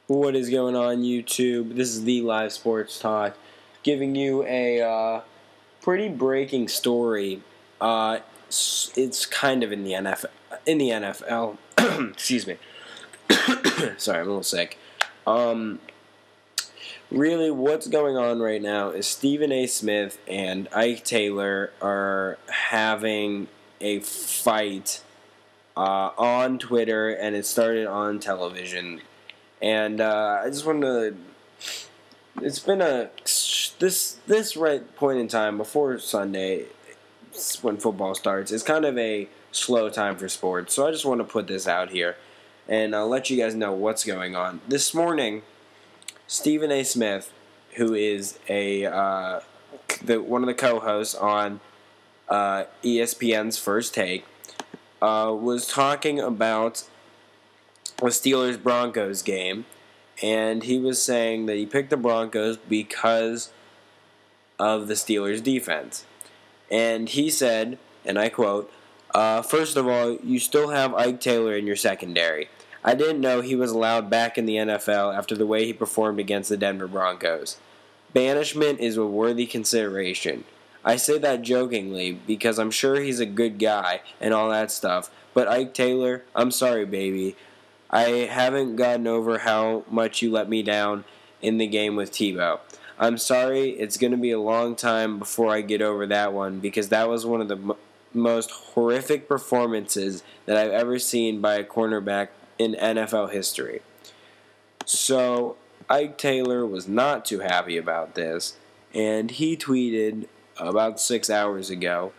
What is going on, YouTube? This is the Live Sports Talk, giving you a pretty breaking story. It's kind of in the NFL. Excuse me. Sorry, I'm a little sick. Really, what's going on right now is Stephen A. Smith and Ike Taylor are having a fight on Twitter, and it started on television. And I just wanted to. It's been this right point in time before Sunday, when football starts. It's kind of a slow time for sports, so I just want to put this out here, and I'll let you guys know what's going on. This morning, Stephen A. Smith, who is one of the co-hosts on ESPN's First Take, was talking about the Steelers-Broncos game, and he was saying that he picked the Broncos because of the Steelers' defense. And he said, and I quote, first of all, you still have Ike Taylor in your secondary. I didn't know he was allowed back in the NFL after the way he performed against the Denver Broncos. Banishment is a worthy consideration. I say that jokingly because I'm sure he's a good guy and all that stuff, but Ike Taylor, I'm sorry, baby. I haven't gotten over how much you let me down in the game with Tebow. I'm sorry, it's going to be a long time before I get over that one because that was one of the most horrific performances that I've ever seen by a cornerback in NFL history. So, Ike Taylor was not too happy about this, and he tweeted about 6 hours ago,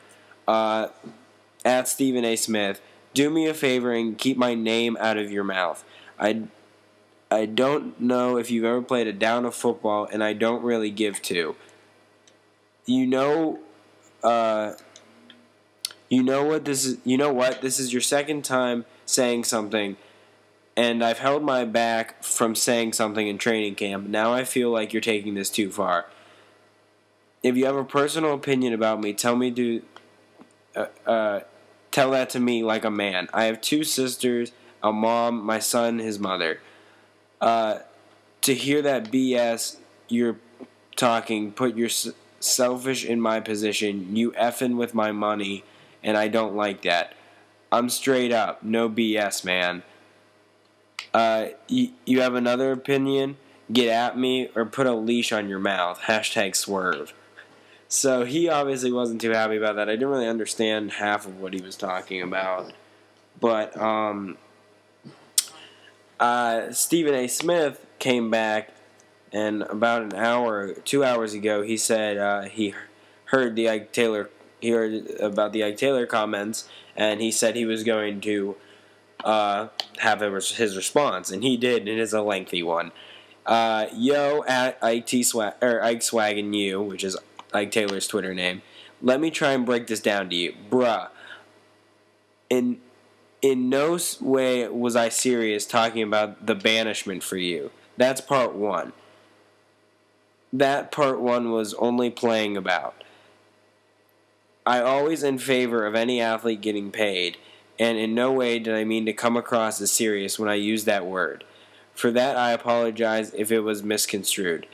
at Stephen A. Smith, do me a favor and keep my name out of your mouth. I don't know if you've ever played a down of football, and I don't really give two. You know what this is. You know what? This is your second time saying something, and I've held my back from saying something in training camp. Now I feel like you're taking this too far. If you have a personal opinion about me, tell that to me like a man. I have two sisters, a mom, my son, his mother. To hear that BS you're talking, put your selfish in my position, you effing with my money, and I don't like that. I'm straight up, no BS, man. You have another opinion? Get at me or put a leash on your mouth. #swerve. So he obviously wasn't too happy about that. I didn't really understand half of what he was talking about. But Stephen A. Smith came back, and about 2 hours ago, he said he heard about the Ike Taylor comments, and he said he was going to have his response, and he did. It is a lengthy one. Yo at Ike Swaggin' You, which is Ike Taylor's Twitter name. Let me try and break this down to you. Bruh. In no way was I serious talking about the banishment for you. That's part one. That part one was only playing about. I always in favor of any athlete getting paid, and in no way did I mean to come across as serious when I used that word. For that I apologize if it was misconstrued.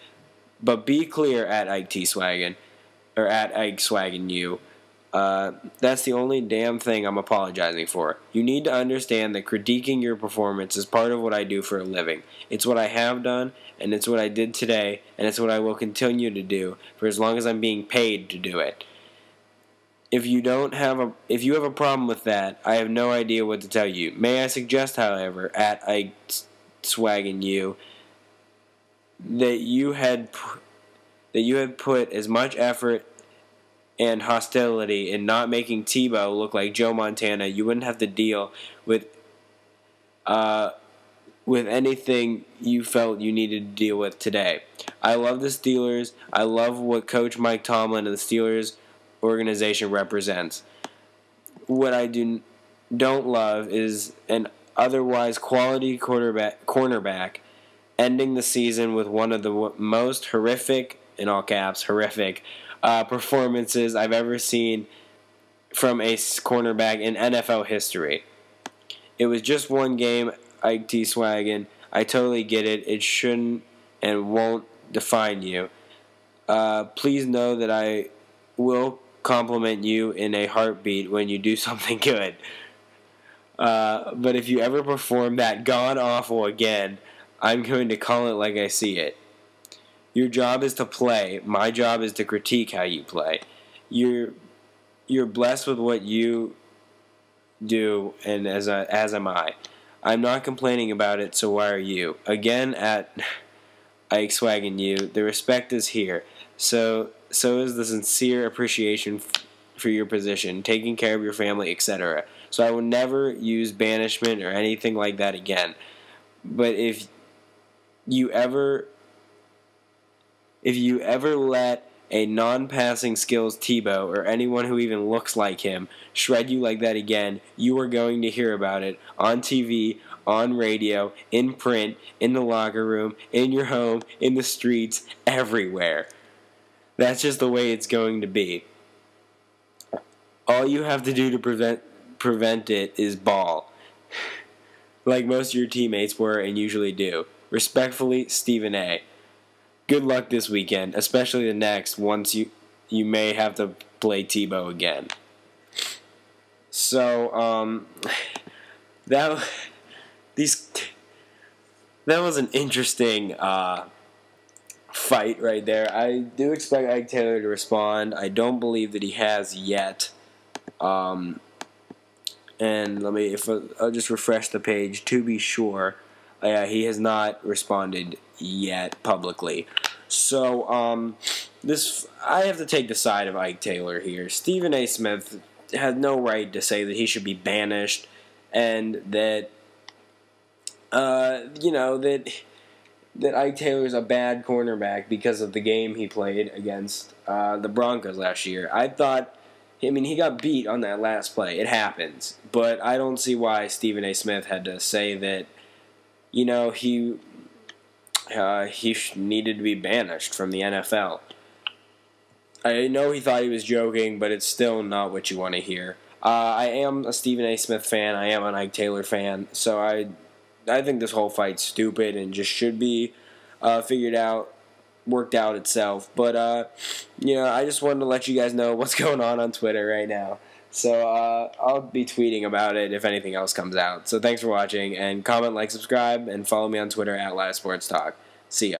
But be clear at Ike Swaggin', or at Ike Swaggin' You. That's the only damn thing I'm apologizing for. You need to understand that critiquing your performance is part of what I do for a living. It's what I have done, and it's what I did today, and it's what I will continue to do for as long as I'm being paid to do it. If you have a problem with that, I have no idea what to tell you. May I suggest, however, at Ike Swaggin' You, that you had put as much effort and hostility in not making Tebow look like Joe Montana, you wouldn't have to deal with anything you felt you needed to deal with today. I love the Steelers. I love what Coach Mike Tomlin and the Steelers organization represents. What I don't love is an otherwise quality cornerback ending the season with one of the most horrific, in all caps, horrific, performances I've ever seen from a cornerback in NFL history. It was just one game, Ike Swaggin'. I totally get it. It shouldn't and won't define you. Please know that I will compliment you in a heartbeat when you do something good. But if you ever perform that god awful again, I'm going to call it like I see it. Your job is to play. My job is to critique how you play. You're blessed with what you do, and as am I. I'm not complaining about it, so why are you? Again, at Ike Swag and you, the respect is here. So is the sincere appreciation for your position, taking care of your family, etc. So I will never use banishment or anything like that again. But if you ever let a non-passing skills Tebow or anyone who even looks like him shred you like that again, you are going to hear about it on TV, on radio, in print, in the locker room, in your home, in the streets, everywhere. That's just the way it's going to be. All you have to do to prevent it is ball, like most of your teammates were and usually do. Respectfully, Stephen A. Good luck this weekend, especially the next, once you may have to play Tebow again. So, that was an interesting fight right there. I do expect Ike Taylor to respond. I don't believe that he has yet. And I'll just refresh the page to be sure. He has not responded yet publicly. So, I have to take the side of Ike Taylor here. Stephen A. Smith has no right to say that he should be banished, and that, that Ike Taylor's a bad cornerback because of the game he played against the Broncos last year. He got beat on that last play. It happens. But I don't see why Stephen A. Smith had to say that, he needed to be banished from the NFL. I know he thought he was joking, but it's still not what you want to hear. I am a Stephen A. Smith fan. I am an Ike Taylor fan. So I think this whole fight's stupid and just should be worked out itself. But, I just wanted to let you guys know what's going on Twitter right now. So I'll be tweeting about it if anything else comes out. So thanks for watching, and comment, like, subscribe, and follow me on Twitter at LiveSportsTalk. See ya.